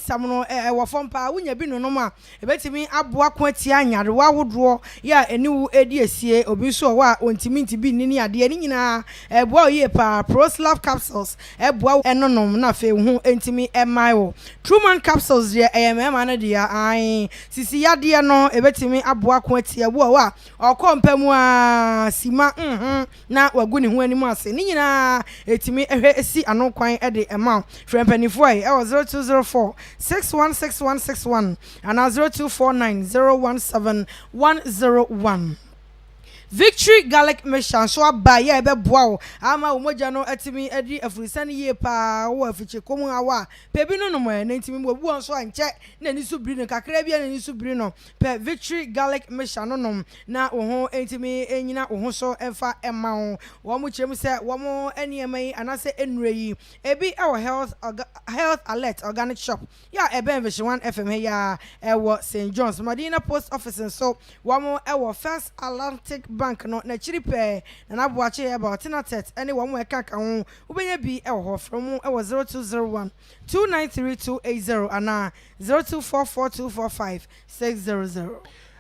samono wo fompa wunya bi no no ma ebetimi aboa ko atia nyarewa wodro ya eniwu edi esie obi so wa ontimi ntibi ni ade ni nyina eboa oye pa PROMOTIONAL capsules eboa enonom na fe hu entimi emayo Truman capsules ye emema na dia ai sisi yade no ebetimi aboa ko atia wo wa okompamu a sima na wagu ni hu animu ase ni nyina etimi ehwe esi ano kwan ede ema frempanifo ai 0204 616161 and 0249017101 Victory garlic mission so abaye ebe boa ama omoja no atimi edi afurisane ye pa wo afiche komu awa pebi no no mo na ntimi mo bu onso anche na ni subiri no kakra bia na ni subiri no pe Victory garlic mission no nom na wo ho ntimi enyina wo ho so emfa ema wo mo chem se wo mo eniema yi anase enure yi ebi e wo health alert organic shop ya ebe VISION1 FM ya e wo St John's Medina post office so wo mo e wo First Atlantic Bank no na chiripe na naboache about tinatet any one we kaka ho ubenya bi e ho from e 0201 293280 ana 0244245600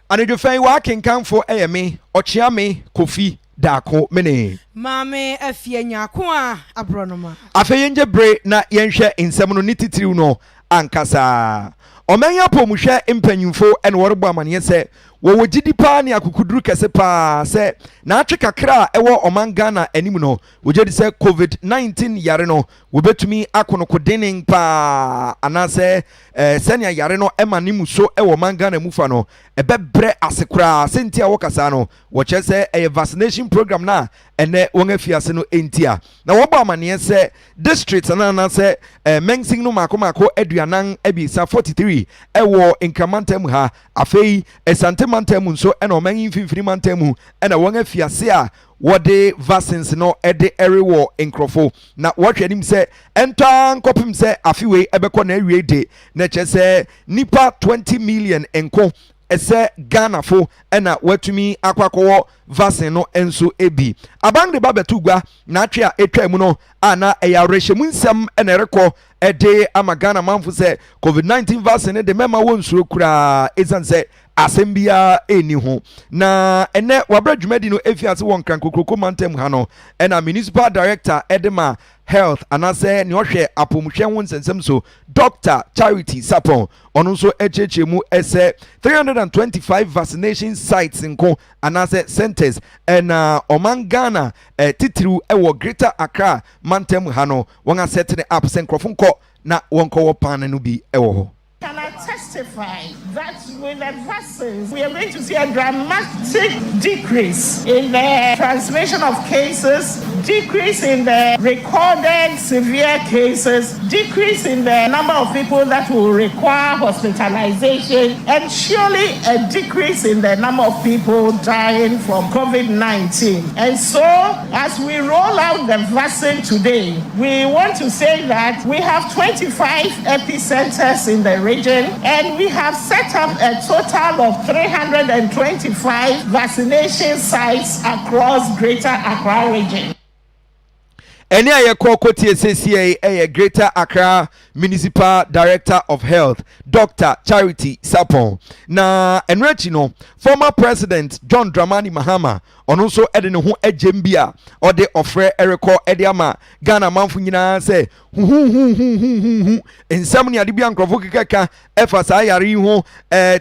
Anejo fai wa kenkan for me Okyeame Kofi Darko mene mame Afia nyako a Abronomaa Afia yenje bre na yenhwe nsem no nititiriw no ankasa omenya pomuhwe empanyimfo ene worbo amane se wo gidi pa ne akukuduru kese pa se na atwe kakra ewo omangana anim no wogedi se COVID-19 yare no wobetumi akonokodenin pa anase senia yare no emanimu so ewo mangana mufa no ebebre asekura sentia wokasa no wo chese vaccination program na ene wonga fiase no entia na wobo amane se district na se mensing no makomako aduanan ebisa 43 ewo inkramantem ha afei esante mantam so ena omanyin finfini mantam ena wonga fiase a wode vaccines no ede erewo enkrofo na wahwanim se enta nkopim se afiwe ebekọ na awie de na chese nipa 20 million enko ese Ghana fo ena watumi akwakowo vaccine no enso ebi abande babetugwa na atwe a etwa mu no ana eya rehemu nsem ena rekọ ede ama Ghana manfo se COVID-19 vaccine de mema wonsuro kura ezanse asembia eni ho na ene wabra dwumadi no efiase won krankokoko mantem ha no ena municipal director edema health anase ne ohwe apomhwe ho nsensem so Dr. Charity Sapon ono so echechemu ese 325 vaccination sites nko anase centers ena oman Ghana titiru ewo Greater Accra mantem ha no won asetne up senkrofo na wonko wo pan no bi ewo ho. Can I testify that with the vaccines, we are going to see a dramatic decrease in the transmission of cases, decrease in the recorded severe cases, decrease in the number of people that will require hospitalization, and surely a decrease in the number of people dying from COVID-19. And so, as we roll out the vaccine today, we want to say that we have 25 epicenters in the region, and we have set up a total of 325 vaccination sites across Greater Accra region. Eni aye kokoti SCA Greater Accra Municipal Director of Health Dr. Charity Sapon na enrechi no former President John Dramani Mahama ono so ede ne ho agembia ode ofre ereko ede ama Ghana manfo nyina se ensam ne ade bia nkrofo kekeka efa sa yare ho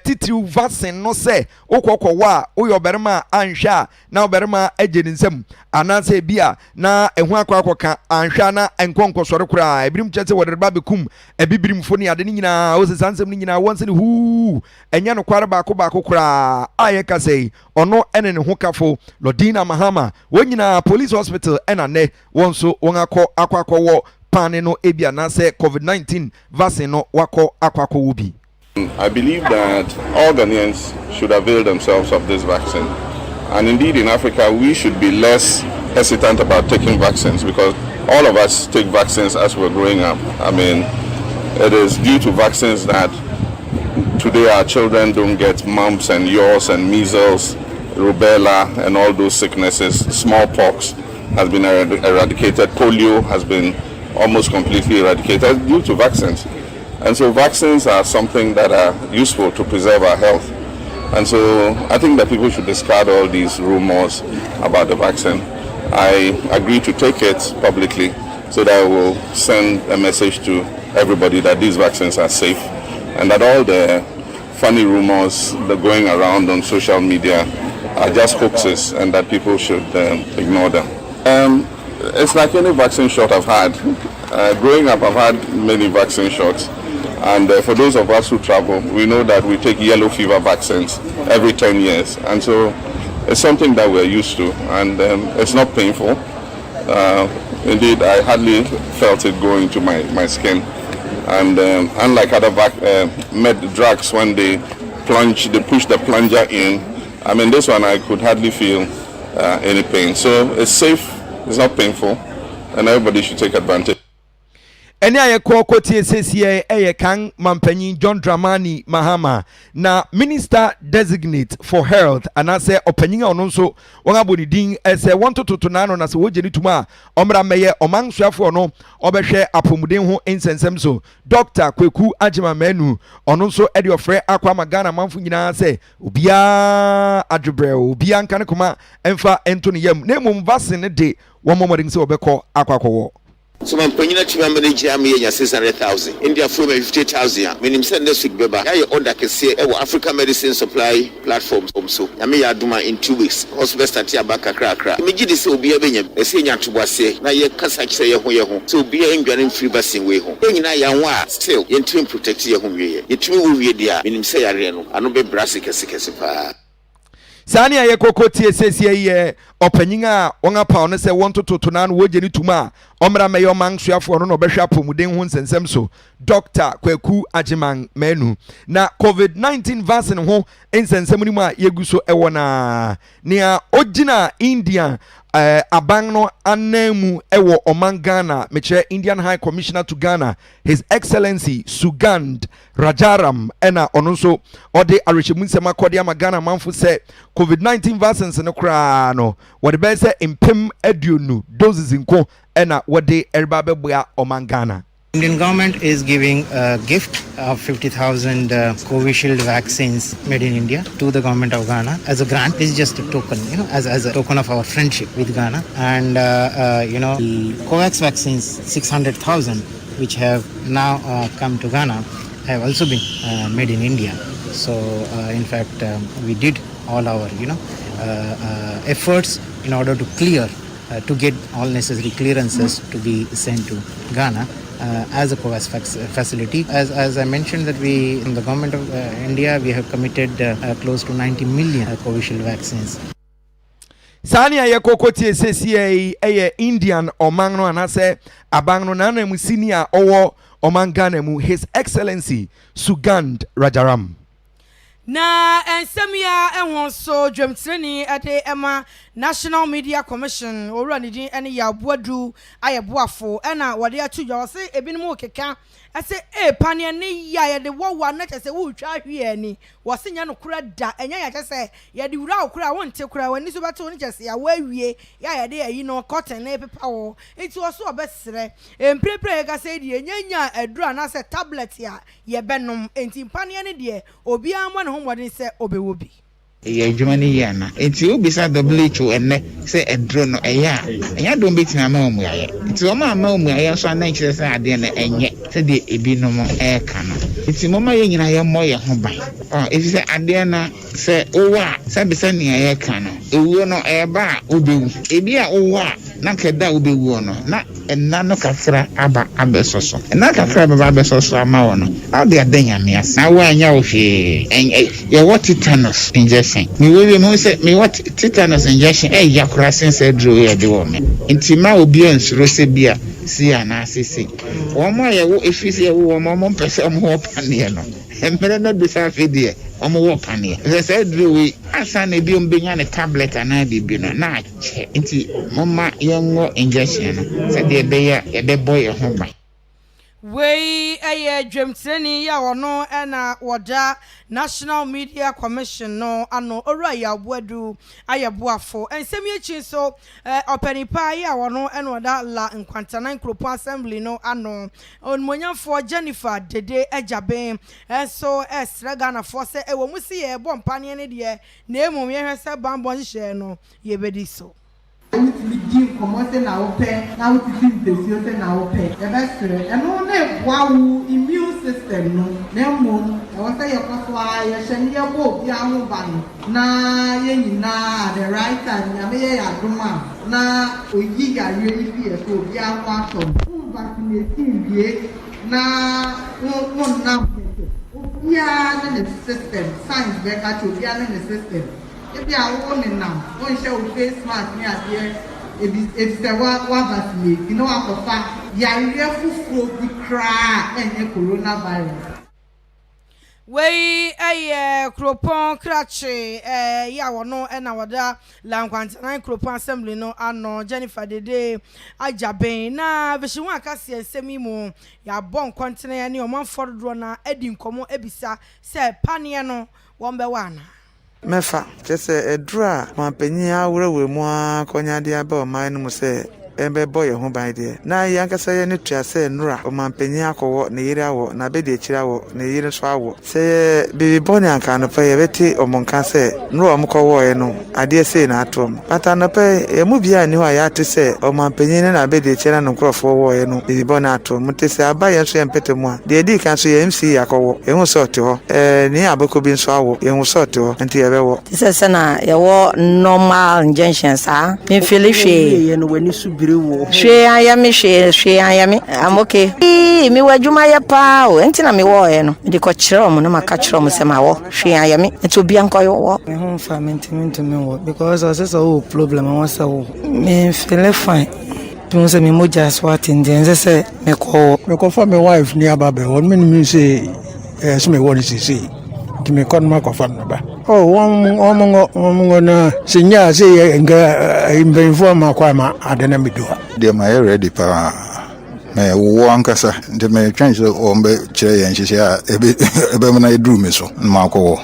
titiri vaccine no se okokwa oyo berma anhwa na berma agye nsam anase bia na ehu akwakoka anhwa na enkonkosore kura ebirim chese wodere bekum ebibirim fo ne ade nyina o se sansam ne nyina wonse ne hu enya no kware baako kura aye kasei ono ene ne ho kafo Lodina Mahama wonyina police hospital ena ne wonso wonakọ akwakọwo pane no ebia na se COVID-19 vaccine no wakọ akwakọwo bi. I believe that all Ghanaians should avail themselves of this vaccine. And indeed in Africa we should be less hesitant about taking vaccines because all of us take vaccines as we're growing up. I mean, it is due to vaccines that today our children don't get mumps and yaws and measles, rubella and all those sicknesses. Smallpox has been eradicated. Polio has been almost completely eradicated due to vaccines. And so vaccines are something that are useful to preserve our health. And so I think that people should discard all these rumors about the vaccine. I agree to take it publicly so that I will send a message to everybody that these vaccines are safe and that all the funny rumors that are going around on social media are just hoaxes and that people should ignore them. It's like any vaccine shot I've had. Growing up, I've had many vaccine shots. And for those of us who travel, we know that we take yellow fever vaccines every 10 years. And so it's something that we're used to, and it's not painful. Indeed, I hardly felt it go into my skin. And unlike other med drugs, when they push the plunger in, I mean, this one I could hardly feel any pain. So it's safe, it's not painful, and everybody should take advantage. Ene aye ko TSCA eye kan mampanyin John Dramani Mahama na Minister Designate for Health anase opanyin a ono nso won aboni din ese 1 na se wogeni tuma omra meye omansuafo no obehwe apomuden ho insensem so Dr. Kweku Agima Manu ono nso ede ofre akwa magana manfo nyina se obia adwebre obia nkan koma emfa ento ne yam na mum vaccine de wo momodin se obekọ akwakowo. So man penina chima manage am ye 600,000 India for 50,000 meaning send this week beba ya order ke say e Africa Medicine Supply platforms so ya me ya duma in 2 weeks hospital start ya baka kra me gidi say obi abenya e say nya tobase na ye kasa kise ye ho so obi a ndwane free vaccine we ho nyina ya ho a still ye team protect ye ho wie ye tumi wo wie dia meaning say ya re no ano be brase kese pa Sani aye koko TSCA ye opanyin a won apa ono se 1 na wogeni tuma omra meyo mansuafo no obehwa pomuden ho nsensem so Dr. Kweku Agima Manu na COVID-19 vaccine ho nsensem ni mu a yeguso ewo na nia ogina India abang no anemu ewo oman Ghana meche Indian High Commissioner to Ghana His Excellency Sugand Rajaram ena ononso ode arechemunsema kode ama Ghana manfo se COVID-19 vaccines no kra no wode be se impem aduonu doses nko ena wode erba beboa oman Ghana. Indian government is giving a gift of 50,000 Covishield vaccines made in India to the government of Ghana as a grant. This is just a token, as a token of our friendship with Ghana. And, the COVAX vaccines, 600,000, which have now come to Ghana, have also been made in India. So, in fact, we did all our, efforts in order to clear, to get all necessary clearances to be sent to Ghana. As a COVAX facility. As I mentioned that we, in the government of India, we have committed close to 90 million Covishield vaccines. Sani aye koko TSCA eye Indian oman no anase abang no na mu senior owo oman Ghana mu His Excellency Sugand Rajaram. Na ensemia enwon so dwemtreni ade ema National Media Commission owura ne din ene ya boadu ayeboafo ena wode atudwa se ebinim okeka ase pane ne ya ye de wowa na chese wo twa hwe ani wo se nya no kura da enya ya chese ye de wura okura wonte kura wani so beto ne chese ya wawie ya ye de ayi no cotton na pepa wo enti wo so obesere emprepre ga se de enya adura na se tablet ya ye benom enti pane ne de obi amwa ne ho modin se obewobi ye Germany yana enti obisa WHO enne se edro no eya enya don betina ma omu aye enti o ma omu aye so anan kire se ade na enye se de ebinom e ka no enti mo ma ye nyina ye mo ye ho ban efi se ade na se owa se bisa ni aye ka no ewu no e ba obewu ebi a owa na keda obewu no na enna no kakra aba abesoso enna kakra aba abesoso ama wo no how they adanya me as na wa anya wo hwe ye what tetanus injection me we mo say me what tetanus injection yakura sense edro ye de wo me intima obi ensuro se bia si ana asese wo mo ye wo efisi ye wo mo pese mo ho pane no emere no bisa fidie omo wo pane se edro we asa na bi ombenya ne tablet ana bi no na che nti mama yengo injection no se de be ya e be boy ho ba Wey aye dwemtreni ya wono na woda National Media Commission no ano ora ya boadu ayeboafo ensem yechi so openipa ya wono na woda la Nkwantana Nkropo Assembly no ano onmonyamfo Jennifer Dede Ajaben so esrega na force ewo musi ye bompane ne de na emum ye hwese bambon hye no ye bedi so give commencer na open na uti the na open e best e no na wow immune system no na mum e won say your kwaso ya hye ye bo bi ahu ba no na ye nyina the right time ya me ye adoma na oyi ya ye ifi e so bi ahu atom vaccination die na won na ya na the system science be ka to ya na the system if you are owning now, one share face mask near there. If the one vaccinate, you know what for fact, you are full the cry and the coronavirus. Wey Kropon Krache ya wono na wada la Nkwantana Nkropo Assembly no ano Jennifer Dede Ajaben na VISION1 akase ensemi mu ya bon kontene ya ni omanfodro na edi nkomo ebisa se panie no wombe wana mefa kese edura mampanyi awrewe mu akonyade aba o man mu se embe boy ho ban de na yankasa ye ne tuase nura o mampanyi akowo ne yire awo na be de kira wo ne yire so awo se bibi boni anka no pe ye beti o monka se nura o mkowo ye no ade se na atom pata no pe e mu bia ni ho ya te se o mampanyi ne na be de kira no nkrofo wo ye no bibi boni atom mutese aba ye so ye mpete mu a de di kan so ye MC akowo e hu so te ho ni abako bi so awo e hu so te ho nti ye be wo se na ye wo normal injection sa me feel hwe ye no wani su she ayami I'm okay mi wajuma ya pa o enti na mi wo ye no de ko kire omo na maka kire omo se ma wo she ayami enti obi anko yo wo me ho fa mentimento me wo because I say so problem I want so me feel fine don't say me moja swat in the say me ko for my wife near babe one me say so me what is say me kon ma ko fa no ba oh one na sinya say nga imbenfo ma kwa ma adena medua de ma ready pa me wo ankasa de me twan so o mbe kire yen hye a ebe me na edru me so ma ko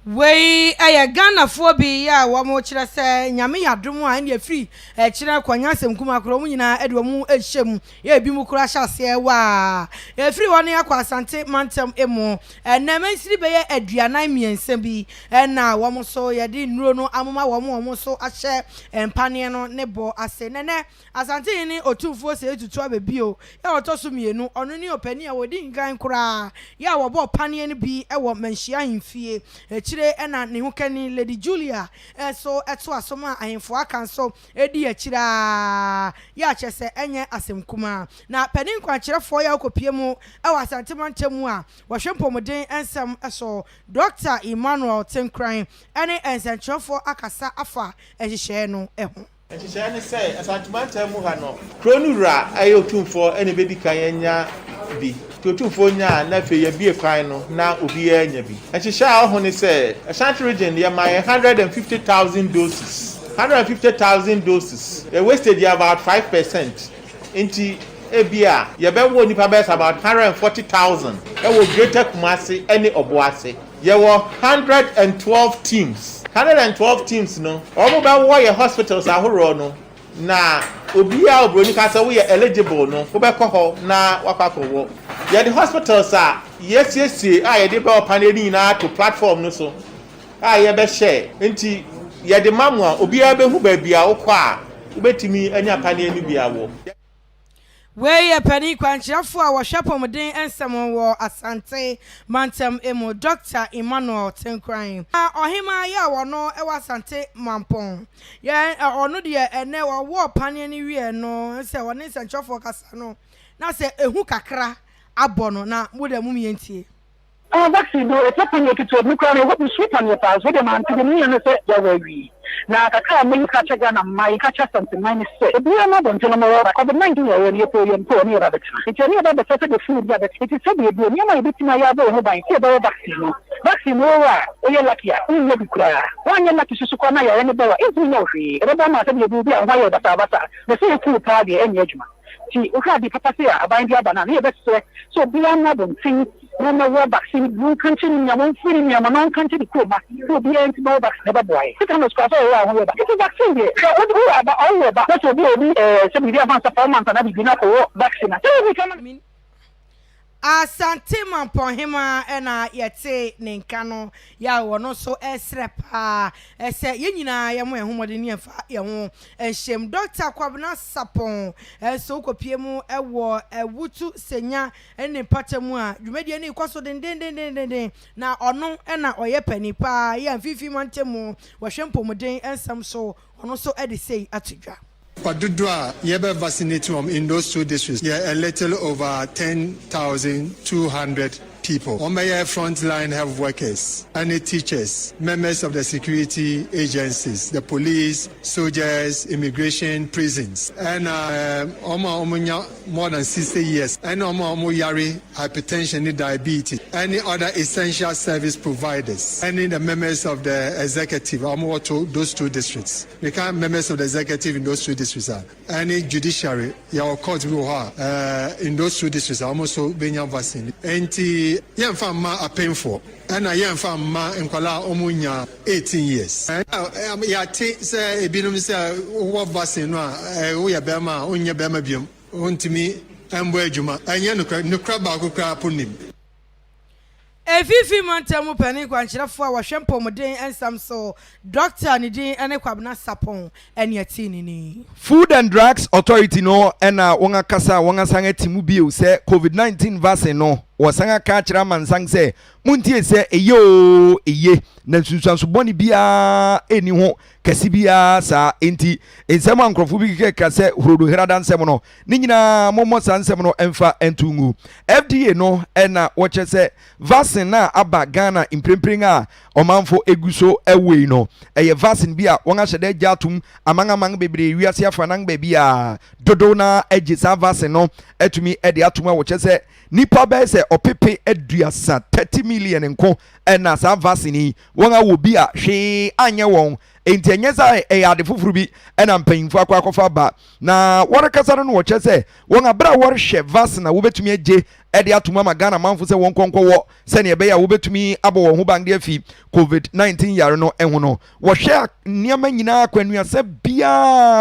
wey Ghana fo bi ya wo mo kire se nyame yadom a ne free kire kwanya asem kuma kro mu nyina ede mu ehyem ya bi mu kura hyase wa free won ya kwa asante mantem emu na mansiri be ya aduanan miensa bi na wo mo so ya di nuro no amoma wo mo so ahye empane no ne bo ase nene asante ni otumfo se etutu abebio ya otoso mienu ono ni opani a wodi ngan kura ya wo bo pane ni bi e wo manhia himfie ena ne hukani Lady Julia so eto asoma ahemfo akan so edi akira ya chese enye asemkuma na panin kwankirefo ya okopie mu asante mantemu a wohwempomuden ensem so Dr. Emmanuel Tenkran ene ensentrefo akasa afa ehihye no eho ehihye ne say asante mantemu ha no kronura ayotumfo ene bedi kan enya bi totumfo nya na fe ye bie kwan no na obi ya nya bi ehihye a ho ne say Ashanti region ya my 150,000 doses 150,000 doses they wasted about 5% into ebia ye be wo nipa be about 140,000 e wo Greater Kumasi any Obuasi ye wo 112 teams no omo be wo ye hospitals ahoro no na obi a obroni ka say we eligible no wo be ko ho na wakako wo ye the hospitals are yes a ye dey be opaneli na to platform no so a ye be share enti ye the mamu a obi a be hu ba bia wo kwa a ubetimi anya paneli bia wo wey pani kwankirefo a wohwepomuden ensem wo asante mantem emu Dr. Emmanuel Tenkran ohima ya wono e wasante mampon ye ono de ene wo pane ni wie no se woni sentrefo kasa no na se ehu kakra abono na modemu mientie vaccine no it's upon you to look on what you sweep on your pass with the man to the million say we na kaka me catch Ghana my catch something minus say e bia na don tell me what COVID-19 ya we po yen po ni rabbit it's any about the food that it is so be do me my bit na ya do ho ban say about vaccine no wa o ye lucky a no bi kura one ye lucky susu kwa na ya ne ba wa e no hwe e ba ma say be bia wa ya bata the say ku pa de enye adwuma ti o ka di papa say aban di abana na e be so bi an na don tin no no vaccine you can't nya won free nya ma non can't di ko ba so bi en ti ba vaccine ba boy it can score so wa ho ba it vaccine dey so what do about all ba so bi obi se bi advance performance na bi na ko vaccine so we can Asante Mampohima ena yete nenkano ya wono so esrepa ese yenyina yemo ehumode ne fa yeho ehjem Dr. Kwabena Sapon so kopie mu ewo ewutu senya ene patemu a dwumedie ne ikoso den na ono ena oye panipa ya fifi mantemu wo hwempomuden ensam so ono so ede sei atudwa Padudwa, Yebe vaccinated in those 2 districts. Yeah, a little over 10,200 people. On my frontline health workers, any teachers, members of the security agencies, the police, soldiers, immigration, prisons, and more than 60 years, and yari hypertension, diabetes, any other essential service providers, any the members of the executive, to those 2 districts. We can't members of the executive in those 2 districts are any judiciary, your court will have in those 2 districts are almost being vaccinated. Young farmer are painful, and a young farmer in Kuala Omunya 18 years. Ya say a binum say what vaccine we are Bema, Unya Bema Bium, Untimi, and Wejuma, and Yanukraba Kukrapunim. Efifi mantemu pani kwanchirafo a wahwempomuden ensam so Dr. Nidin ene Kwabena Sapon ene yatini ni Food and Drugs Authority no ena wonga kasa wonga sanga timu bio se COVID-19 vaccine no wasanga ka kira mansang se muntie se eyo eye na nsunsuanso boni bia eni ho kasi bia sa enti ensem ankrofo bi keka se hrodo herada nsem no ni nyina momo sansem no emfa entungu FDA no ena woche se vaccine na aba Ghana imprempren a omanfo eguso ewei no eye vaccine bia wonga hyede gyatum amang bebre wiase afanang ba bia dodo na agisa vaccine no etumi ede atuma woche se nipa be se opepe aduasa 30 million nko ena sa vaccine wonga wo bia hwe anye won enti enyeza ade fufuru bi ena mpanyimfo akwakofa ba na warakasa no woche se wonga bra worhye vaccine na wobetumi agye ede atuma magana manfo se won konko wo se ne be ya wobetumi abo wo ho bangde afi COVID-19 yare no ehu no wohye niam nyina kwanua se bia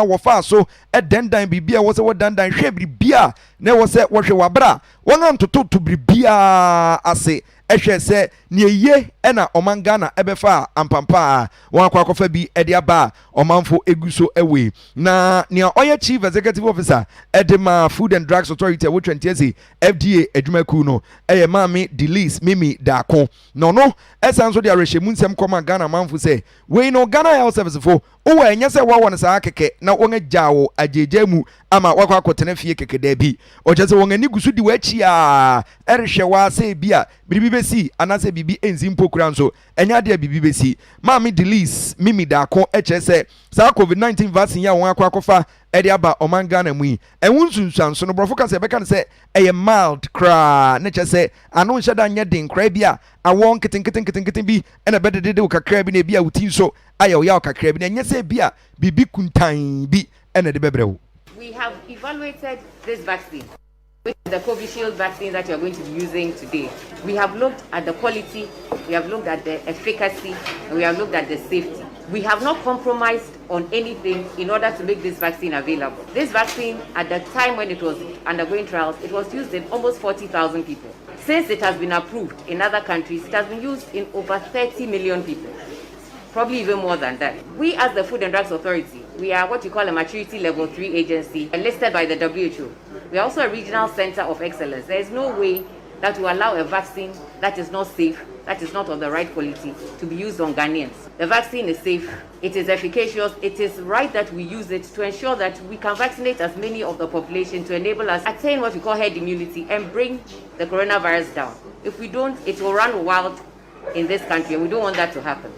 wo fa so edendan bibia wo se wo dandan hwe bibia na wo se wohwe wabra wonga ntoto bibia ase ehwe se ne ye ena omangana ebefa ampampa won akwakofa bi ede aba omanfo eguso ewe na ne oye chief executive officer edema Food and Drugs Authority wo 20 FDA adwumaku no eye maami Delis Mimi Darko no esanso de arehemu nsem koma Ghana manfo se we no Ghana Health Service fo o enye se wa won sa keke na won agyawo agyejamu ama wakwa akotena fie keke da bi o je se won ani gusu di wachi a erehwe wa se bia bibi besi anase bibi enzimpo kura nso enya de bibi besi maami Delis Mimi Darko eche se sa COVID-19 vaccine ya won akwakofa ede aba omangana mu yi enwunsunsuanso no brofo ka se beka se eye mild cra ne che se anu nhyeda nya den kra bia awon keten bi ena bedede de kakra bi na bia wutin so ayo ya kakra bi na nya se bia bibi kuntan bi ena de bebrewo. We have evaluated this vaccine with the Kofi shield vaccine that you are going to be using today. We have looked at the quality, we have looked at the efficacy, and we have looked at the safety. We have not compromised on anything in order to make this vaccine available. This vaccine, at the time when it was undergoing trials, it was used in almost 40,000 people. Since it has been approved in other countries, it has been used in over 30 million people, probably even more than that. We, as the Food and Drugs Authority, we are what you call a maturity level 3 agency listed by the WHO. We are also a regional center of excellence. There is no way that will allow a vaccine that is not safe, that is not of the right quality, to be used on Ghanaians. The vaccine is safe, it is efficacious, it is right that we use it to ensure that we can vaccinate as many of the population to enable us attain what we call herd immunity and bring the coronavirus down. If we don't, it will run wild in this country, and we don't want that to happen.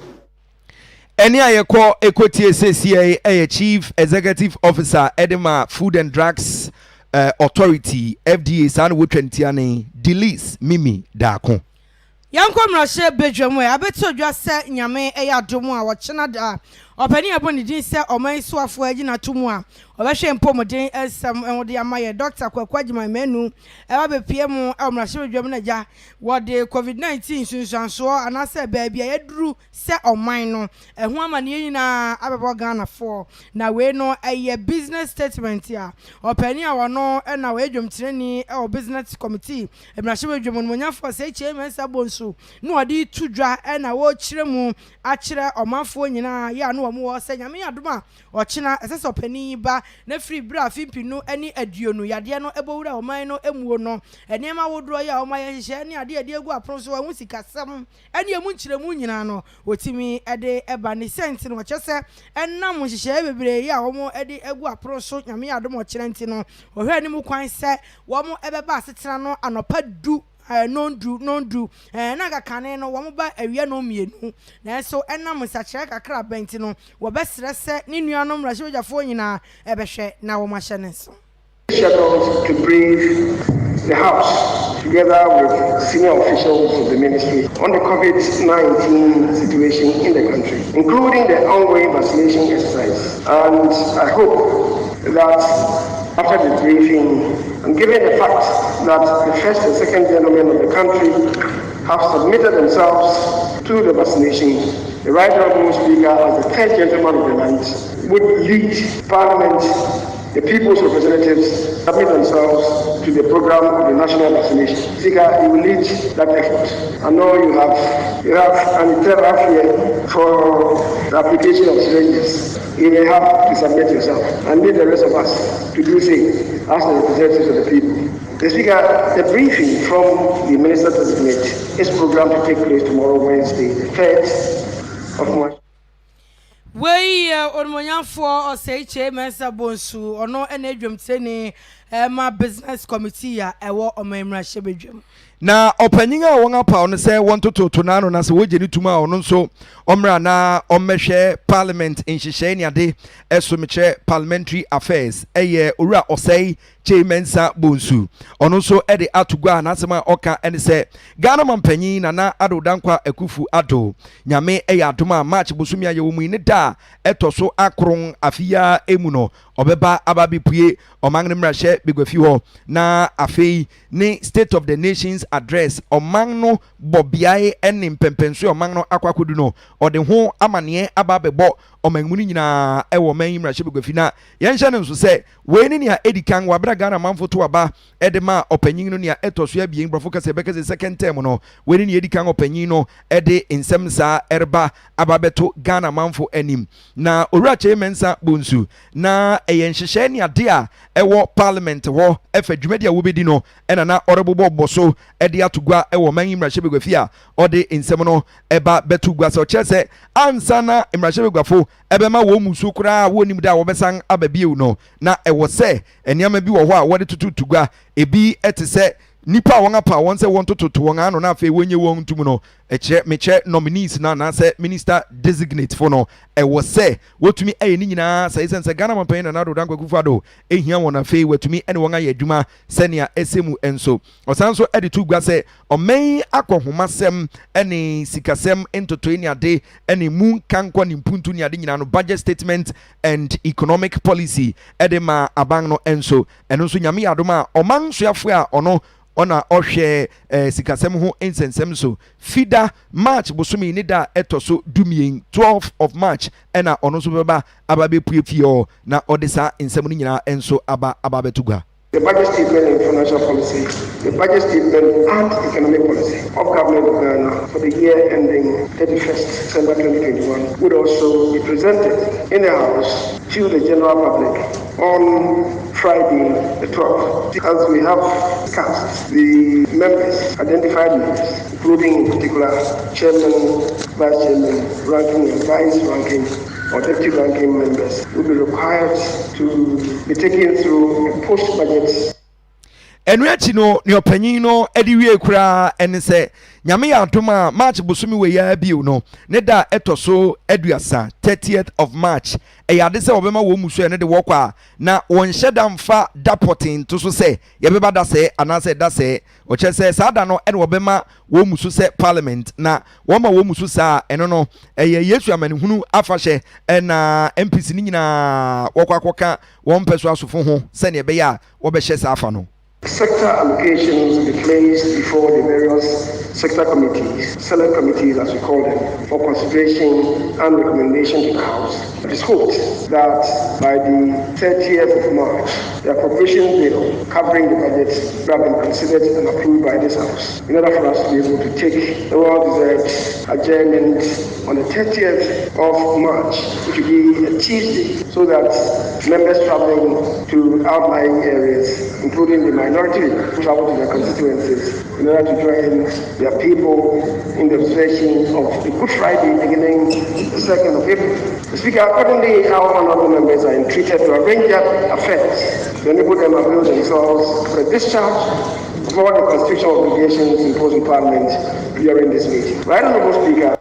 Eni ayeko ekoti CCA Chief Executive Officer Edema Food and Drugs Authority FDA san wo 20 ane Delis Mimi Darko. Yanko mrashe bedwam we abeto dwa se nyame eya domu a wo chena da Opani abon din se oman so afo agina tomu a obehwe mpomodin esam enwode amaye doctor kwakwagyima manu eba bepie mu omrahye dwam na ja wode covid-19 sunsanso anase baabi a yeduru se oman no eho amane nyina abebo Ghana for na we no eye business statement ya opani a wono na we dwomtireni e business committee emrahye dwam no nyafo se cheme sabonso no ode tudwa na wo kiremu a kire omanfo nyina ya no wo wo se nyame adoma ochina esese opani ba na free bra fimpinu ani aduonu yade no ebowura oman no emuo no enema wodro ya oman hye ne ade egu apronso wa husikasam ani emu nkiremu nyina no otimi ede eba ne sent no chese enam hye bebre ya omo ede egu apronso nyame adom okire nti no ohwe ani mu kwan se wo mo ebeba asetena no anopa du non-do na kakane no wo ba awia no mienu na so enam nsakire kakra benti no wo besere se ne nuanom rahwejafo nyina ebehwe na wo mahye so scheduled to brief the House together with senior officials of the ministry on the COVID-19 situation in the country, including the ongoing vaccination exercise. And I hope that after the briefing, and given the fact that the first and second gentlemen of the country have submitted themselves to the vaccination, the Right Honourable Speaker, as the third gentleman of the night, would lead Parliament, the people's representatives, submit themselves to the program of the national vaccination. Speaker, you will lead that effort. I know you have an internal Afia for the application of syringes. You may have to submit yourself and lead the rest of us to do so as the representatives of the people. The Speaker, the briefing from the Minister Designate is programmed to take place tomorrow, Wednesday, the 3rd of March. We onmonyafo oseiche mensa bonsu ono enedwom tene ma business committee ya ewo omemra hyebedwam na opanyin a won apa on se won tototo na no na se wogeni tuma on nso omra na ommehwe parliament nhyehyɛ ne ade esomekye parliamentary affairs eye owura osei chemensa bonsu ono nso ede atugwa na asema oka ene se Ghana mampanyin na adodankwa akufu ado nyame eye adoma march bosumi aye wo mu ni da etoso akron afia emu no obeba ababepue omangre mrahye begwafi ho na afei ni state of the nations address omang no bobiae ene mpempenso omang no akwakodu no ode ho amane ababebo omangmuni nyina ewo man mrahye begwafi na yenhye ne nso se we ni a edikan wabra Ghana manfo to aba edema opanyin no ne etoso abien brofo kase bekase second term no we ni edikan opanyin no ede nsem sa erba ababeto Ghana manfo anim na owura chemensa bonsu na eyenhyehyɛ ne ade a ewo parliament ho efa dwumadi a wobedi no ena na orebobo boso ede atugwa ewo man mrahye begwafi a ode nsem no eba betugwa so kyerese ansa na mrahye begwafo ebema wo musu kura wo nim da wo besan ababiu no na ewo se eniama bi wo ho a wode tutugwa ebi etese nipa won apa won se won tototo won ano na afa wonye won ntum no eche meche nominees na se minister designate for no ewo se wotumi aye ni nyina sai sense Ghana mampan na adodankwa kufado ehia won afa wotumi ene won aye adwuma senia esemu enso osanso ede tugwa se omen akohomasem ene sikasem entoto ni ade ene mu kankwa ni mpuntu ni ade nyina no budget statement and economic policy ede ma abang no enso eno so nyame adoma oman soafo a ono ona ohwe sikasem ho insensem so fida march bosumi ni da etoso dumien 12 of march ena ono so beba ababe puefio na odisa insem ni nyina enso ababetugwa the budget statement and financial policy, the budget statement and economic policy of Government of Ghana for the year ending 31st December 2021 would also be presented in the House to the general public on Friday the 12th. As we have cast the members, identified members, including in particular chairman, vice chairman, ranking and vice ranking, or deputy ranking members will be required to be taken through a post-budget. enu achi no ne opanyin no edi wie kura ene se nyame ya adoma March bosumi we ya biu no ne da etoso aduasa 30th of March e ya de se obema wo musu ene de wokwa na won hyeda mfa dapotin to so se ye beba da se anase da se o che se sada no ene obema wo musu se parliament na wo ma wo musu sa eno no ye Yesu amanihunu afahye na MPC ni nyina wokwa koka won peso asofo ho se ne be ya wo be hye sa afa no. Sector allocations will be placed before the various sector committees, select committees as we call them, for consideration and recommendation to the House. It is hoped that by the 30th of March, the appropriation bill covering the budget will have been considered and approved by this House, in order for us to be able to take the well-deserved adjournment on the 30th of March, which will be a Tuesday, so that members traveling to outlying areas, including the minority who travel to their constituencies, in order to join their people in the observation of the Good Friday beginning the 2nd of April. The Speaker, accordingly, our honorable members are entreated to arrange their affairs to enable them to avail themselves for a discharge of all the constitutional obligations imposed in Parliament during this meeting. Right, Honorable Speaker.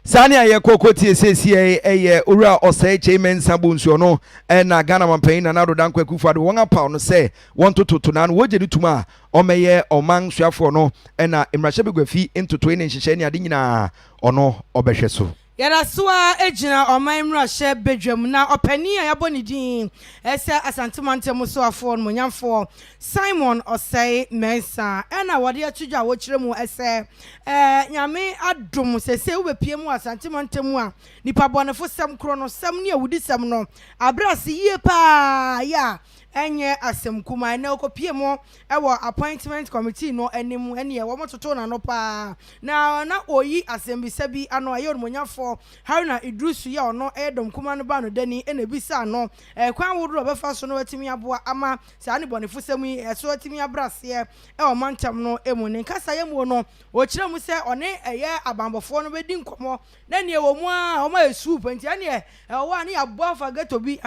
Sani aye kokoti sesi eye ura osai chairman sabunso no na Ghana mampain na nado danko akufado won pa no se won tototo na no woje dituma o meye oman suafo no na imrahye begwafi ntoto ne nhyehyɛ ne ade nyina ono obehwe so. Yara soa ejina omanmra hye bedwam na opani a yabɔ ne din ese asantemantemu so afɔ no nyamfo Simon Osei Mensa na wode atudwa wo kyerɛ mu ese nyame adom sese wo bepie mu asantemantemu a nipa bɔnefo sem kro no sem ne awudi sem no abrase yie pa ya enye asem kuma na okopie mo ewo appointment committee no anim ene wo mototo na no pa na oyi asem bisa bi ano ayo monyafo haruna idrusu ya ono edom kuma no ba no dani ene bisa no kwan wodro befa so no watimi aboa ama sa ne bonefo sem eso watimi abrase ewo mantam no emu ne kasa yemu no o kire mu se one eye abambofo no bedi nkomo na ne wo mu a o ma esu penti ane wo ani aboa fa gato bi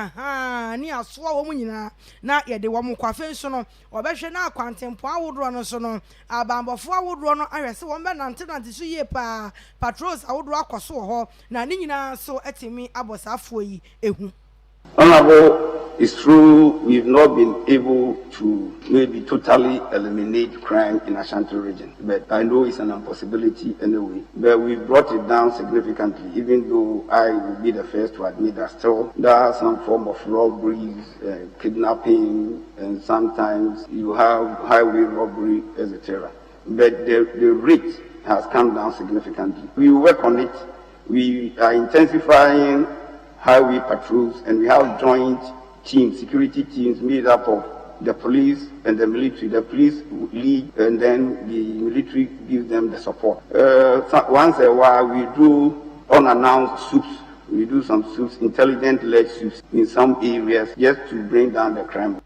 ni aso wo mu nyina na yede wo mkwafe nso no obehwe na akwantempo awodro no so no abambofo awodro no ahwese wo mbe nante so ye pa patrols awodro akoso ho na ni nyina so etimi abosafo yi ehu. Honorable, it's true we've not been able to maybe totally eliminate crime in Ashanti region, but I know it's an impossibility anyway. But we brought it down significantly, even though I will be the first to admit that still there are some form of robberies, kidnapping, and sometimes you have highway robbery, etc. But the rate has come down significantly. We work on it. We are intensifying highway patrols, and we have joint teams, security teams made up of the police and the military. The police lead, and then the military gives them the support. Once a while, we do unannounced soups. We do some soups, intelligent-led soups in some areas, just to bring down the crime.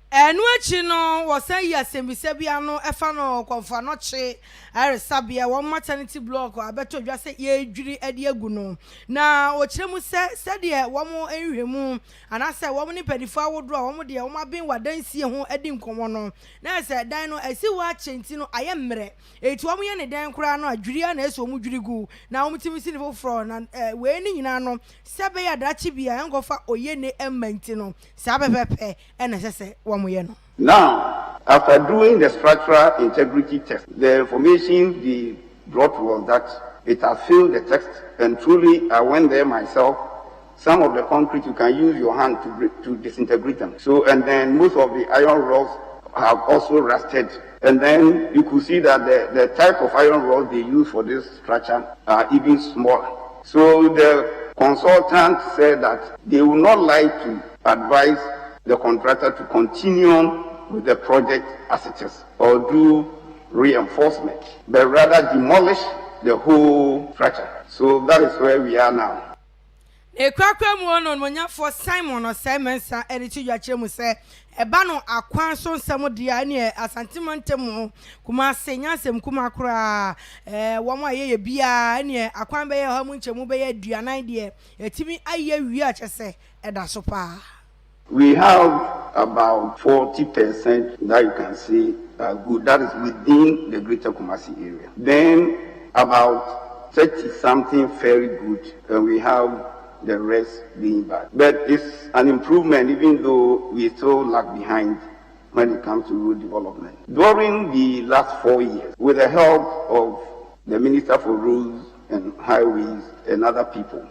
Enu achi no wo say asembisa bia no efa no konfa no che aresabia wo maternity block abeto dwa say ye dwiri ade agu no na o kire mu se de wo mo enhwemu ana se wo mo ni pedifo awodro wo mo de wo maben wadansie ho adi nkomo no na se dan no asi wo achenti no aye mmere etu wo mo ye ne dan kura no adwiri na eso mo dwiri gu na wo mtimi si ne foforo na we ni nyina no se be ya dachi bia enkofa oye ne emmanti no sa bepepe ena sese Now, after doing the structural integrity test, the information they brought was that it has failed the test, and truly I went there myself. Some of the concrete you can use your hand to disintegrate them. So, and then most of the iron rods have also rusted. And then you could see that the type of iron rods they use for this structure are even smaller. So the consultant said that they would not like to advise the contractor to continue on with the project as it is or do reinforcement, but rather demolish the whole structure. So that is where we are now. Ekwakwa mu ono monya for Simon Osei Mensa editi dwachire mu se eba no akwan so nsem dia ne asantimantemu kuma senya sem kuma kura wo mo aye bia ne akwan be ye ha mu nchemu be ye aduanan de etimi aye wi a chese eda so pa. We have about 40% that you can say are good. That is within the Greater Kumasi area. Then about 30-something very good, and we have the rest being bad. But it's an improvement, even though we still lag behind when it comes to road development. During the last 4 years, with the help of the Minister for Roads and Highways and other people,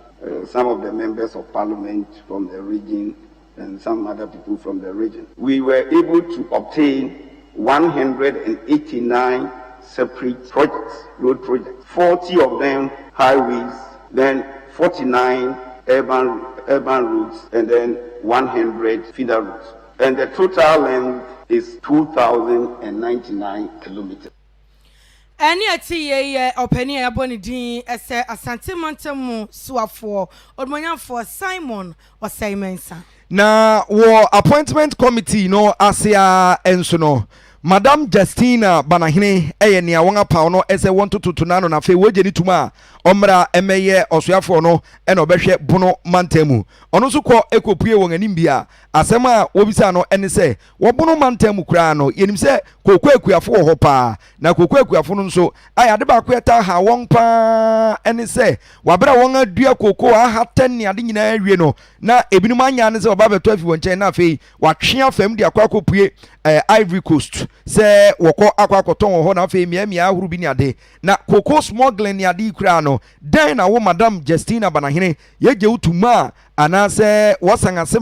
some of the members of parliament from the region and some other people from the region, we were able to obtain 189 separate projects, road projects, 40 of them highways, then 49 urban roads, and then 100 feeder roads. And the total length is 2,099 kilometers. Any ati openi aboni din ese asante mantemu suafo odmonya for Simon or Simonsa. Na wo appointment committee no Afia enso no Madam Justina Banahine nia wonga pa no ese wonto tutunano na fe wogeni tuma omra emeye osuafo no ena obehwe bono mantemu ono so kọ ekopue won anim bia asema wobisa no ene se wo bono mantemu kura no yenim se kokọ akuafo wo ho pa na kokọ akuafo no nso aya de ba ko eta ha won pa ene se wabra won adua kokọ aha 10 ne ade nyina awie no na ebinum anya ne se oba beto afi won chen na fe watwe afam de akwa Ivory Coast se woko akwakoton ho na fe miamia ahuru bi ni ade na kokọ smuggling ni ade kura no den na wo Madam Justina Banahine yeje utuma anase wasangase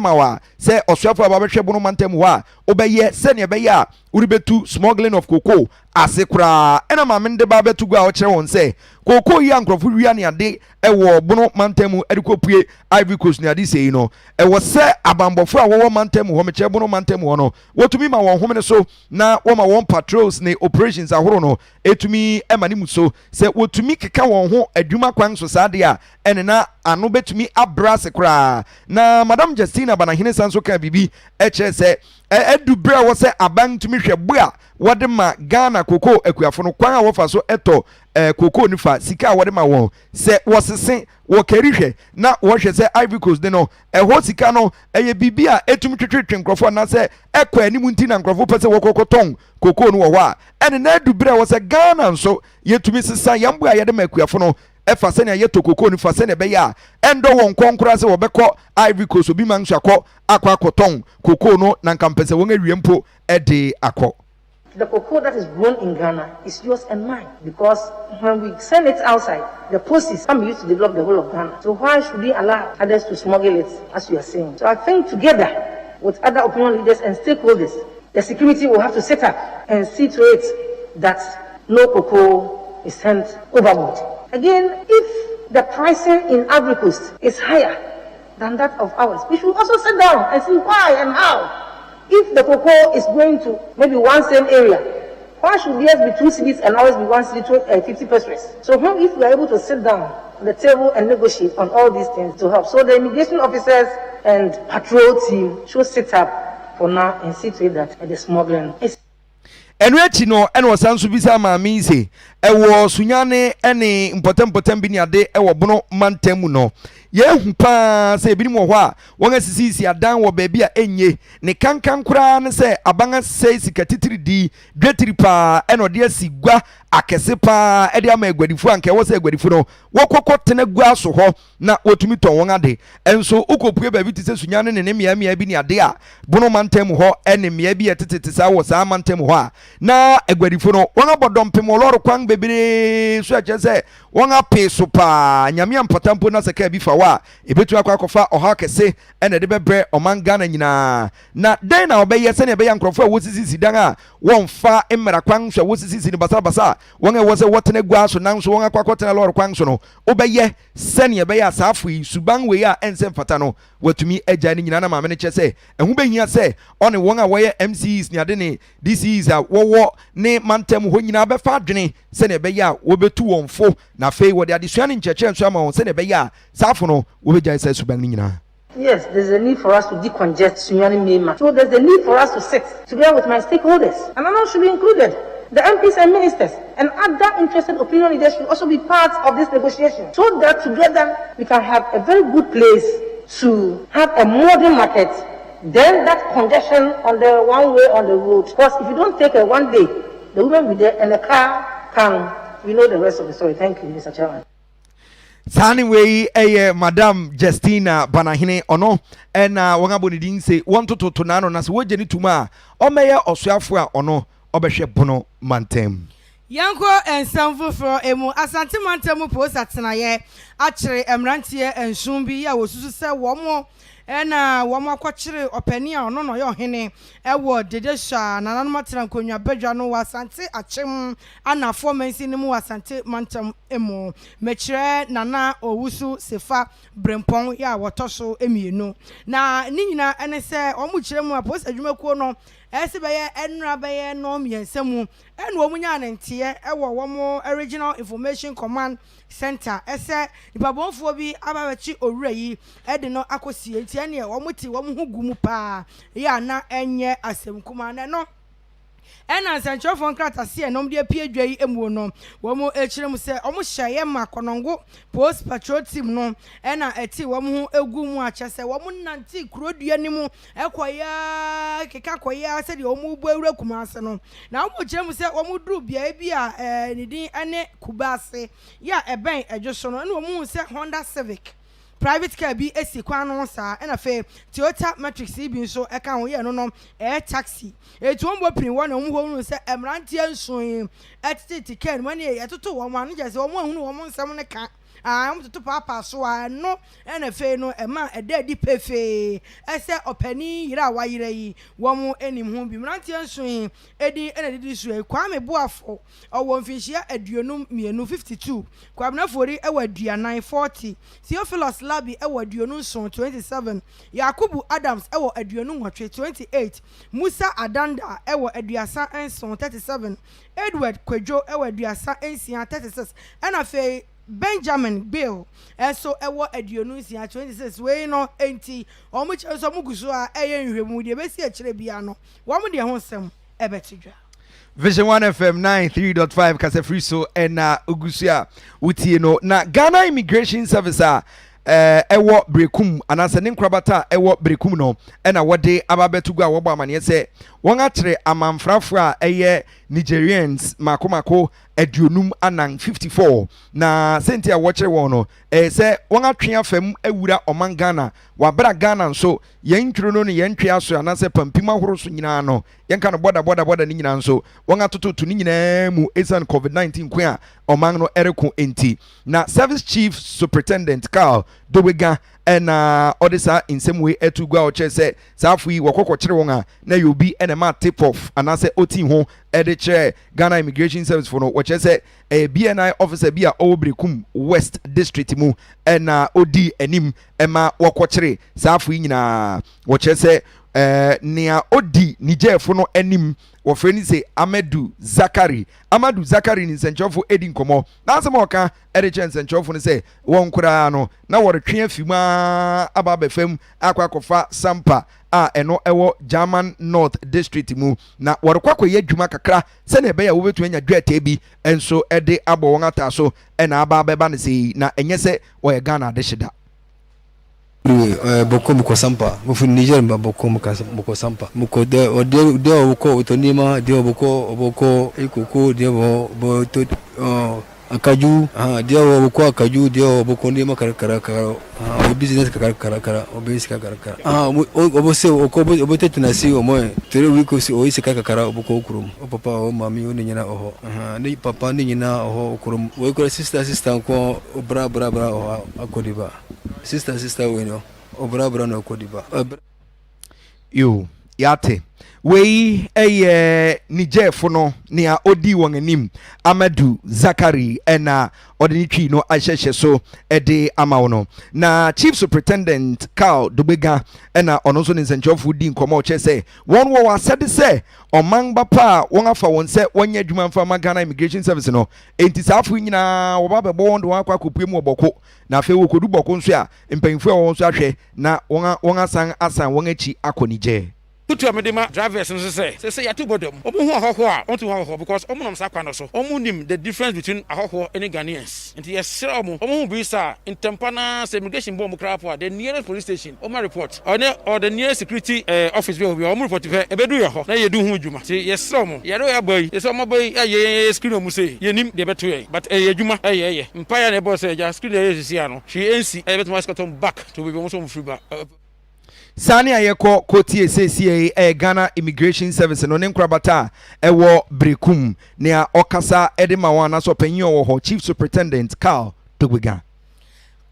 se osuafo ababehwe bono mantem ho a obeye se ne beye a uribetu smuggling of cocoa asekura ena mamende ba betu gwa o kire won se cocoa yi ankrofo wia ne ade ewo bono mantem edikopue Ivory Coast ne ade sei no ewo se abambofo a wo mantem ho mekye bono mantem ho no wotumi ma won homene so na wo ma won patrols ne operations ahoro no etumi emani muso se wotumi keka won ho adwuma kwan so saade a ene na ano betumi abrase kura na Madam Justina Banahine sanso ka bibi eche se edubra wo se aban tumi hwebo a wode ma Ghana koko akuafo no kwan a wofa so eto koko nifa sika wode ma won se wosese wo karihwe na wo hwe se Ivory Coast de no ho sika no eye bibi a etumi twetwe nkrofo na se ekwa animu nti na nkrofo pese wo kokoton koko no wo ho a ene na edubra wo se Ghana nso yetumi sesa yambo a yede ma akuafo no efa se na yeto koko ni fa se na be ya endo won konkura se wo bekọ Ivory Coast obi man hwakọ akwakoton koko no na nkampese won awiempo ede akọ. The cocoa that is grown in Ghana is yours and mine because when we send it outside, the proceeds can be used to develop the whole of Ghana. So why should we allow others to smuggle it, as you are saying? So I think together with other opinion leaders and stakeholders, the security will have to set up and see to it that no cocoa is sent overboard. Again, if the pricing in Ivory Coast is higher than that of ours, we should also sit down and see why and how. If the cocoa is going to maybe one same area, why should theirs be 2 cities and ours be 1 city, 50 pesos? So if we are able to sit down at the table and negotiate on all these things to help, so the immigration officers and patrol team should sit up for now and see to it that the smuggling is. Enwechi no eno sanso bisa maami se ewo sunyane ene important bi ni ade ewo bono mantemu no ye hu pa se ebi ni mo ho a won asisi adan wo ba bi a enye ne kankan kura ne se abanga se sikatitiri di dwetiri pa eno de asigwa akese pa ede ama egwadifo anka wo se egwadifo no wokokọ tena gua so ho na wotumi ton won ade enso ukopue ba bi ti se sunyane ne mia bi ni ade a bono mantemu ho ene mia bi etetete sa wo sa mantemu ho a na egwadifo no won abodom pem oloro kwan bebere so ache se won apeso pa nyame ampatampo na seka bi fa wa ebetu akwakofa oha kese ene de bebre omanga na nyina na den na obeye se ne be yankrofo a wosisi dan a won fa emra kwan hwa wosisi ni basa won e wose wotene gua so nan so won akwakotena loro kwan so no obeye se ne be ya safo yi suban we a ense mfata no watumi agya ni nyina na maame ne che se ehu behia se one won a woye MCs ni ade ne DCs a wo ne mantem ho nyina be fa adwene se ne be ya wo betu won fo na fei wo de adesua ne ncheche nso ama won se ne be ya safo no wo begya se suban ni nyina. Yes, there's a need for us to decongest Sunyani Mema. So there's a need for us to sit together with my stakeholders. And I should be included. The MPs and ministers and other interested opinion leaders should also be part of this negotiation so that together we can have a very good place to have a modern market then that congestion on the one way on the road. Because if you don't take a 1 day, the woman will be there and the car can, we know the rest of the story. Thank you, Mr. Chairman. Sani wei Madam Justina Banahine ono ena wanga bonidin se wanto to nano na se woje ni tuma o meye osuafo a ono obehwe bono mantem Yanko ensamfo fro emu asante mantem post atenaye akire emrantie ensun bi ya wosusu se womo ena womo akwakire opani a ono no ye ohene ewo dedesha nananu matena konwa badwa no wasante achem anafo mansi ni mu wasante mantem emu mekire nana owusu sefa brempon ya wotoso emienu na ni nyina ene se omu kire mu post adwumakuo no ese beye enra beye no miensemu enu omunya ntie ewo womo original information command center ese nipabonfo bi ababachi owura yi ede no akosie ntie ne womuti womu hugumu pa ya na enye asemkuma ne no ena sancho fon krata se enom de pie dwai emuo no womo echirem se omo hyaye makonongo post patrol team no ena eti womo egu mu achese womo nanti kurodua nimu ekoya keka koya se de womo bu awura kumase no na womo chirem se womo duru bia bi a nidin ane kubase ya eben edwoso no ena womo se Honda Civic private car bi esi kwano sa ena fe Toyota Matrix bi nso eka ho ye no no taxi etuombo pin wona mu ho se emrantie nson etiti ken mani etoto wo ma no jase wo mu ahunu wo mu nsam ne ka am to papa so no ena fe no ema eda di pefe ese opani yira wa yira yi wo mu enim ho bi emrantie nson edi ena didi so Kwame Boafo owo mfinhia aduonum mienu 52 Kwabna Fori ewa aduanan 40 Theophilus Labi ewa aduonum son 27 Yakubu Adams ewa aduonum nwotwe 28 Musa Adanda ewa aduasa enson 37 Edward Kwejo ewa aduasa ensia 36 ena fe Benjamin Bill eso ewo aduonu nsia 26 we no enti omu cheso muguso a eye nhwemu de besi akire bia no wo mu de ho sem ebetidwa VISION1 FM 93.5 kase free so ena ugusia utie no na Ghana Immigration Service a ewo brekum anase ne nkrabata ewo brekum no ena wode ababetugu a wobo amane se won akyere amanfrafo a eye Nigerians makomako aduonum anan 54 na senti a wokyere won no se won atwe afam awura oman Ghana wabra Ghana nso yentwiro no ne yentwe aso anase pampim ahoro so nyina no yenka no boda ni nyina nso won atototo ni nyina mu esan COVID-19 kwa a oman no ereko enti na service chief superintendent Carl Dobega ena odisa insemwe etugwa oche se safu yi wokokokyere won a na yobi ena ma tip off anase oti ho ede che Ghana Immigration Service for no woche se BNI officer bia Obrekum West District mu ena odi enim ema wokokyere safu yi nyina woche se nia odi nijefo no enim wofreni se Amadou Zakari ni nsenchofo edi nkomo na asema oka ereche nsenchofo ne se won kura no na woretwe afima ababefam akwakofa sampa a eno ewo German North District mu na worekwakọ ye adwuma kakra se na ebe ya wobetu anya dwete bi enso ede abo won ataso ena ababeba ne se na enye se wo ye Ghana de shida boko muko sampa mufu Niger mba boko muko sampa muko de boko otonima de boko ikoko de bo to akaju de boko akaju de boko nima kara o business kara o basic kara obo se obo tetanasi o mo tere wiko si o ise kara boko okurum o papa o mami o nyina oho ni papa ni nyina oho okurum wo ko sister ko bra o akodiba sister we no obra no kodiba yo yate we Nigefo no nia odi won anim Amadou Zakari ena odinitwi no ahyehye so ede amawo no na chief superintendent Carl Dobega ena ono so nsenchofo di nkomo che se won wo asede se oman bapa won afa won se wonya adwuma mfa ma Ghana Immigration Service no enti safu nyina wo ba bebo won do akwa kopue mu oboko na afi wo kodu boko nso a mpanfo won so ahwe na won asan won achi akonije Putu amedema drivers and say ya two bodom. Omu ahoho onto ahoho because omu nam sakwa no so. Omu nim the difference between ahoho and Ghanaians. Nti yesra omu bisa in Tempana immigration bomb krapo the nearest police station. Omu report. Or the nearest security office we omu report ebedu ye ho. Na ye du hu adwuma. Ti yesra omu. Ye do ya boy. Ye so omu boy ye screen omu say. Ye nim de beto ye. But ye adwuma ye. Empire na boss ya screen ye sisi ano. She NC e beto mas come back to be almost free back. Sani ayeko kotie CCA Ghana Immigration Service no nenkrabata ewo Brekum nea okasa edema wana so panyin wo Chief Superintendent Carl Togbiga.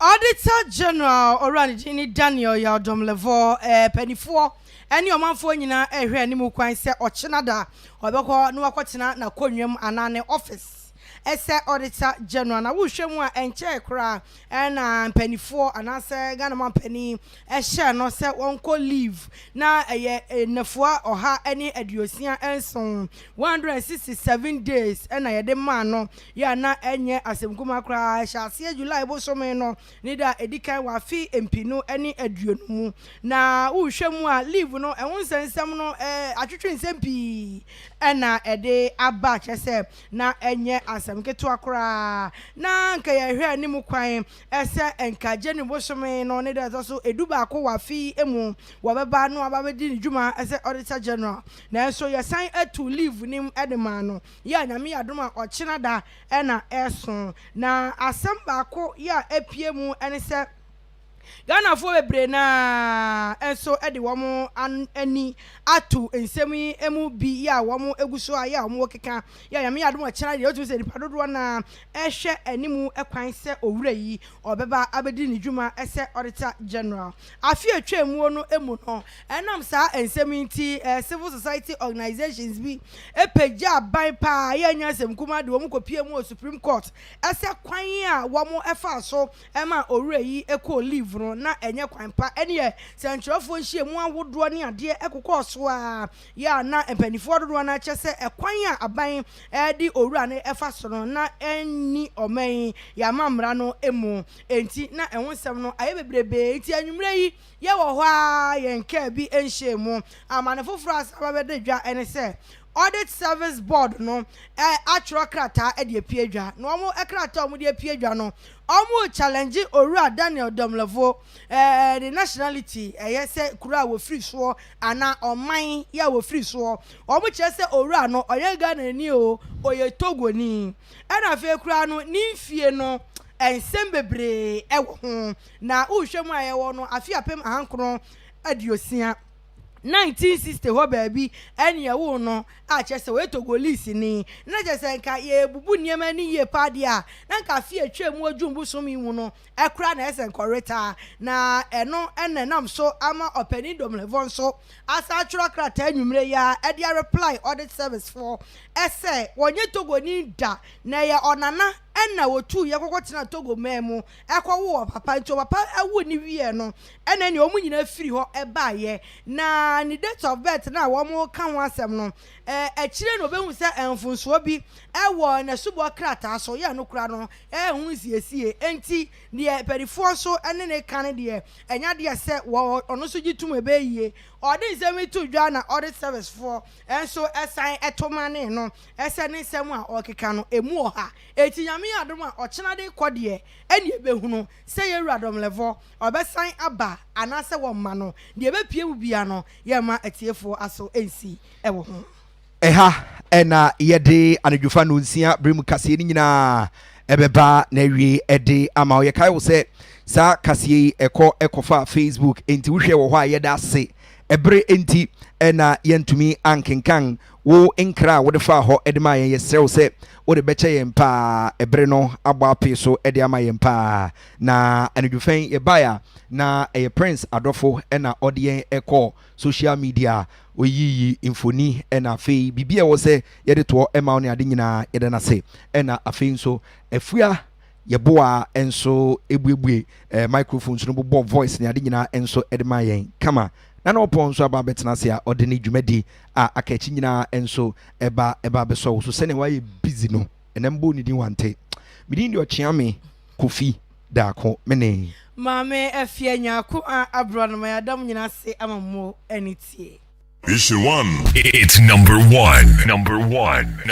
Auditor General Oranjini Daniel Yadom Levo penifo eni omanfo nyina ehwe animu kwan se ochenada obekọ no akọtena na konwam anane office. Ese Auditor General na wuhwemu a enche kra na penifo anase Ghana man pani ehye no se wonko leave na eye nefua oha eni aduosia enson 167 days na yede man no ya na enye asemkuma kra hyase July bosome no ni da edikan wa fi empinu eni aduonumu na wuhwemu a leave no ewonsensem no atwetwe nsempi na ede aba chese na enye mketu akura na nka ye hwe animu kwan ese enka jeni bosome no ne da so eduba akọ wafi emu wabeba no ababedi ni dwuma ese Auditor General na so ye sign to leave nim edema no ya nyame yadoma ochina da na eso na asamba akọ ya epiemu ene se Ghana fo bebre na enso ede womo ani atu ensemi emu bi ya womo eguso ya womo keka ya yame yadom akira de otu se nipa dodo na ehwe animu ekwan se owura yi obeba abedi ni dwuma ese Auditor General Afia twemu no emu no enam sa ensemi nti civil society organizations bi epeja ban pa ya nya sem kuma de womo kopie mu Supreme Court ese kwan a womo efa so ema owura yi eko leave na enye kwanpa ene sentrofo nhie mu awodo ne ade ekokọ so a ya na empanifo dodo na kyese ekwan a aban di owura ne efa so no na eni omen ya mamra no emu enti na ehonsem no aye bebrebe enti anwumre yi ye wo ho a yenka bi enhie mu amanefofro asaba bedadwa ene se Audit Service Board no atro krata e de piedwa no omo ekrata omo de piedwa no omo challenge Owura Daniel Domlevo the nationality yese kura wo free so ana oman ya wo free so omo chese Owura no oye Ghana ni o oye Togo ni e na fe kura no ni fie no ensem bebre e wo ho na uhwemu aye wo no Afia pem ahankron adiosia 1960 ho baby eni ewo no a chese we Togolese ni na chese nka ye bubu niema ni ye pade a na nka fie twemu adwumbu so mi wu no ekra na esen koreta na eno enenam so ama openi Domlevo so asa twra krata anwumre ya e dia reply Audit Service for ese wonye Togo ni da na ye onana enna wotu ye kokotena Togo memu ekwo papa nto papa awu ni wie no ena ni omu nyina firi ho eba ye na ni date of birth na wo mo kan wasem no chire no behu se enfunso bi ewo na subo krata so ye no kura no hu siesie enti de perifo so ene ne kan de enya de se wo ono so gitum ebe yie odi nsem tu dwa na Audit Service for enso esan etomane no ese ne nsem a okeka no emu oha eti nyame adom a ochena de kode ene ebehu no se ye Owura Domlevo obesan aba anase wo ma no de ebepie mu bia no ye ma atiefo aso ensi ewo ho eha ena yede anadwufa no nsia brem kase ni nyina ebeba na wie ede ama o ye kai wo se sa kase ekofa Facebook enti wo hwe wo ho a yeda ase ebre enti ena yentumi ankenkan wo enkra wo de fa ho edema ye serew se wo de beche yen pa ebre no agba ape so ede ama yen pa na anadwufen ye baya na e Prince Adofo ena odien eko social media oyiyi infoni ena fe bibia wo se ye de to ema oni ade nyina ye de na se ena afe nso afua yeboa enso ebuebue microphones no bo voice ne ade nyina enso edema yen kama na no pon so aba betena se a ode ne dwumadi a akachi nyina enso eba beso so sene wa ye busy no enembo ni din wante midin di Okyeame Kofi Darko mene mame Afia nyako Abronomaa dam nyina se amamo anitie Vision 1. It's number one. Number one.